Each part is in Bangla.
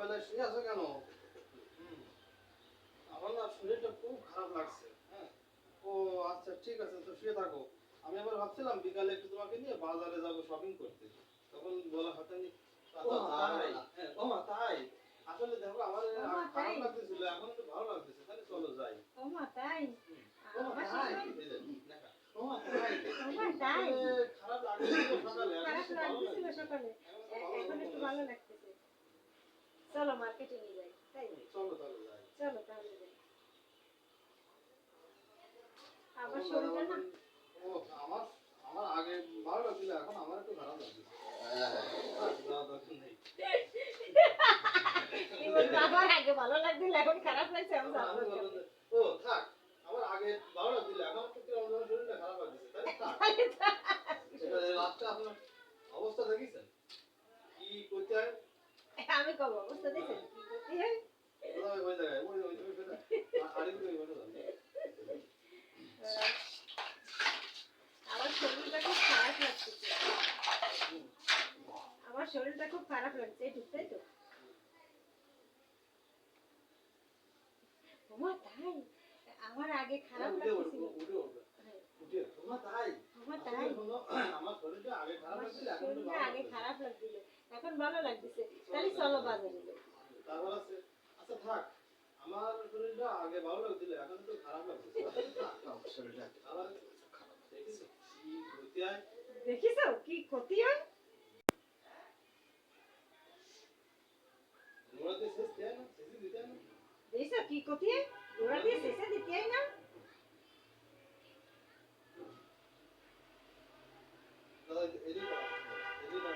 অবেলায় শুয়ে আছো কেন? আমার না শরীরটা খুব খারাপ লাগছে। হ্যাঁ, ও আচ্ছা ঠিক আছে, তো শুয়ে থাকো। আমি আবার ভাবছিলাম বিকালে একটু তোমাকে নিয়ে বাজারে যাব শপিং করতে। তখন বলা হয়নি। ও তাই? হ্যাঁ, ও তাই। আসলে দেখো আমার ওমা খারাপ তাই? লাগতেছিল, এখন একটু ভালো লাগতেছে। তাহলে চলো যাই। ওমা তাই? ও আমার তাই। শ্বশুর এই যে, দেখা। ও তাই। ওমা তাই? আসলে খারাপ লাগতেছিল সকালে, এখন খারাপ একটু ভালো লাগতেছিল লাগতেছে। সকালে, এখন একটু ভালো লাগতেছে। চলো মার্কেটে নিয়ে যাই, তাই? চলো তাহলে যাই। চলো তাহলে যাই। আমার তখন শরীরটা না ও আমার আমার আগে ভালো লাগছিল, এখন আমার একটু খারাপ লাগছে। কি বলবো, আমার আগে ভালো লাগছিল এখন খারাপ লাগছে, আমি জানবো না। ও থাক, আমার আগে ভালো লাগছিল, এখন একটু কিরকম যেন শরীরটা খারাপ লাগছে। তাহলে থাক। লাস্টে আপনার অবস্থা দেখেছেন কি করতে হয়? আমি কব অবস্থা দেখেন কি করতে হয়? ওই জায়গায় ওই তুমি সেটা আরেকটু ওই বলে দাও। আমার শরীরটা খুব খারাপ লাগতেছে, আমার শরীরটা খুব খারাপ লাগছে, এই তাই তো? ওমা তাই? আমার আগে খারাপ লাগতেছিল। উঠে তোমার তাই ওমা তাই? আমার শরীরটা আগে খারাপ আমার লাগছিল, এখন একটু শরীরটা ভালো আগে লাগছে। খারাপ লাগছিল, এখন ভালো লাগতেছে। তাহলে চলো বাজারে যাই। তারপর আছে আচ্ছা থাক, আমার শরীরটা আগে ভালো লাগছিল, এখন একটু খারাপ লাগছে। শরীরটা আবার খারাপ দেখিস কি হইতে হয়। দেখিছো কি ক্ষতি হয়? নোড়াতে শেষ দেয় না, শেষে দিতে হয় না। দেখছো কি ক্ষতি হয়? ওরা দিয়ে শেষে দিতে হয় না? দাদা এদিকে এদিকে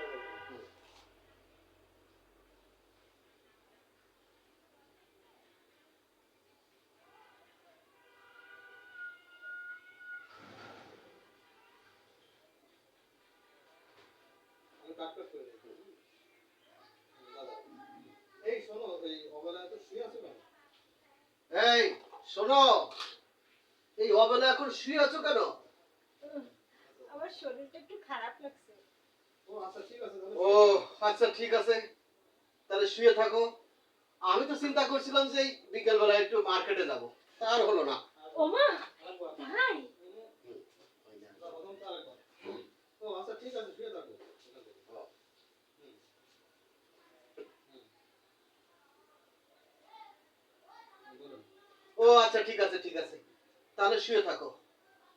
আমি কাট করে দিই। দাদা এই শোনো, এই অবেলায় তো শুয়ে আছো কেন? এই শোনো, এই অবেলা এখন শুয়ে আছো কেন? আমার শরীরটা একটু খারাপ লাগছে। ও আচ্ছা ঠিক আছে তাহলে। ও আচ্ছা ঠিক আছে, তাহলে শুয়ে থাকো। আমি তো চিন্তা করছিলাম যে এই বিকেলবেলা একটু মার্কেটে যাব, তার হলো না। ওমা তাই? ও আচ্ছা ঠিক আছে শুয়ে থাকো। ও আচ্ছা ঠিক আছে ঠিক আছে, তাহলে শুয়ে থাকো।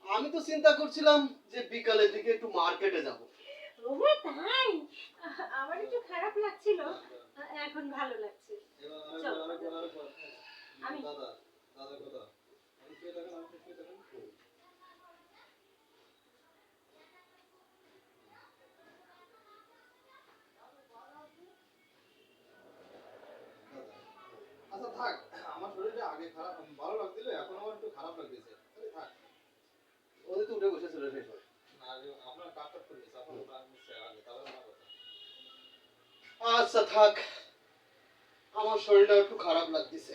আমি তো চিন্তা করছিলাম যে বিকালের দিকে একটু মার্কেটে যাব। ওমা তাই? আমার একটু খারাপ লাগছিল, এখন ভালো লাগছে। চলো আমি দাদা দাদা কথা আমি শুয়ে থাকেন, আমি শুয়ে থাকেন। আচ্ছা থাক, আমার শরীরটা আগে খারাপ ভালো লাগছিল, এখন আমার একটু খারাপ লাগতেছে। তাহলে থাক। ওই তো উঠে বসেছিল সেই সময়। না আপনার কাটটা করে দিয়েছে, আপনার ওটা নিচ্ছে আগে, তাহলে না কথা। আচ্ছা থাক, আমার শরীরটা একটু খারাপ লাগতেছে।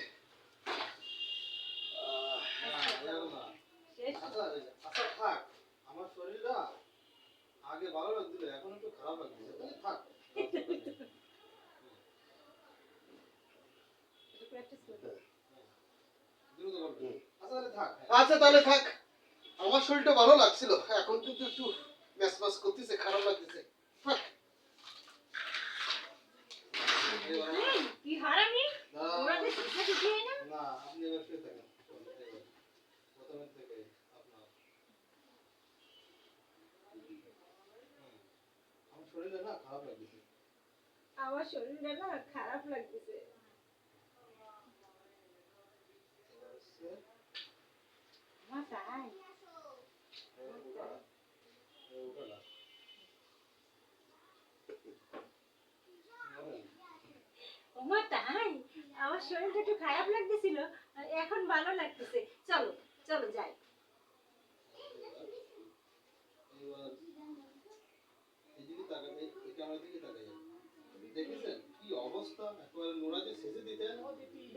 না এরকম না। শেষ। আচ্ছা আচ্ছা থাক, আমার শরীরটা আগে ভালো লাগছিল, এখন একটু খারাপ লাগতেছে। তাহলে থাক। একটু প্র্যাকটিস করো। দ্রুত বলবেন। আচ্ছা তাহলে থাক। আচ্ছা তাহলে থাক, আমার শরীরটা ভালো লাগছিল, এখন কিন্তু একটু ম্যাচম্যাচ করতেছে, খারাপ লাগতেছে। থাক। এই, কি হারামি? ওরা দিয়ে শেষে দিতে হয় না? না আপনি এবার শুয়ে থাকেন। প্রথমের থেকে আপনার আমার শরীরে না খারাপ লাগতেছে। আমার শরীরটা না খারাপ লাগতেছে। মা তাই? ওমা তাই? আমার শরীরটা একটু খারাপ লাগতেছিল, এখন ভালো লাগতেছে। চলো চলো যাই। এদিকে তাকান, এই ক্যামেরার দিকে তাকাই। দেখেছেন কি অবস্থা, একেবারে নোড়া দিয়ে শেষে দিতে হয় না।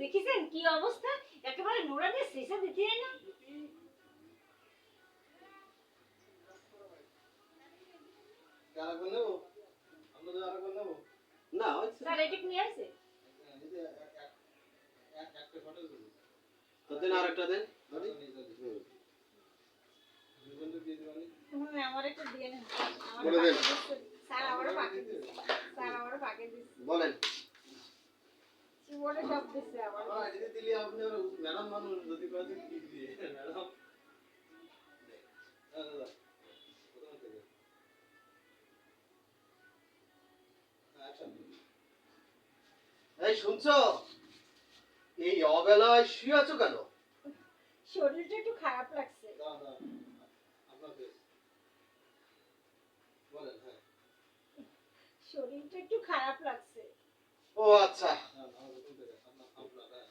দেখেছেন কি অবস্থা? একেবারে নোড়া দিয়ে শেষে দিতে হয় না? আরেকবার নেবো? আপনাদের আরেকবার নেবো? না হচ্ছে স্যার এটা নিয়ে আসে? একটা শর্টেজ হয়েছে। তো দেন আরেকটা দেন। আচ্ছা, নিয়ে যাবি। হুম। দুজন তো দিয়ে দিবানি। আমার একটু দিয়ে নেন। আমার বলে দেন। স্যার আমারও পাকে দিচ্ছে। স্যার আমারও পাকে দিচ্ছে। বলেন। জীবনে সব দিচ্ছে আমার। আমার আইডিতে দিলে আপনি আবার ম্যাডাম মানুষ যদি কয় যে কি দিয়ে ম্যাডাম দাদা প্রথম থেকে আচ্ছা এই শুনছো? এই অবেলায় শুয়ে আছো কেন? শরীরটা একটু খারাপ লাগছে। দাদা আপনাকে বলেন হ্যাঁ শরীরটা একটু খারাপ লাগছে। ও আচ্ছা। না না প্রথম থেকে আপনার হ্যাঁ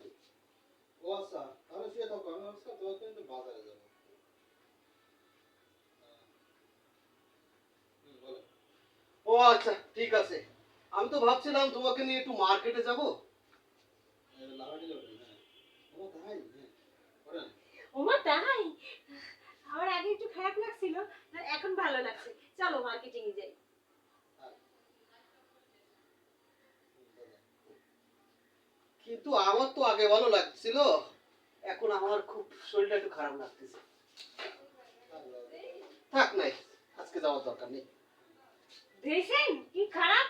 ও আচ্ছা তাহলে শুয়ে থাকো আমি আজকে তো কিন্তু বাজারে যাবো বলেন ও আচ্ছা ঠিক আছে। আমি তো ভাবছিলাম তোমাকে নিয়ে একটু মার্কেটে যাব। লাগাটি যাবেন হ্যাঁ ও তাই হ্যাঁ করেন ওমা তাই? আমার আগে একটু খারাপ লাগছিল, এখন ভালো লাগছে। চলো মার্কেটিং এ যাই। কিন্তু আমার তো আগে ভালো লাগছিল, এখন আমার খুব শরীরটা একটু খারাপ লাগতেছে। থাক নাই, আজকে যাওয়ার দরকার নেই। দেখেন কি খারাপ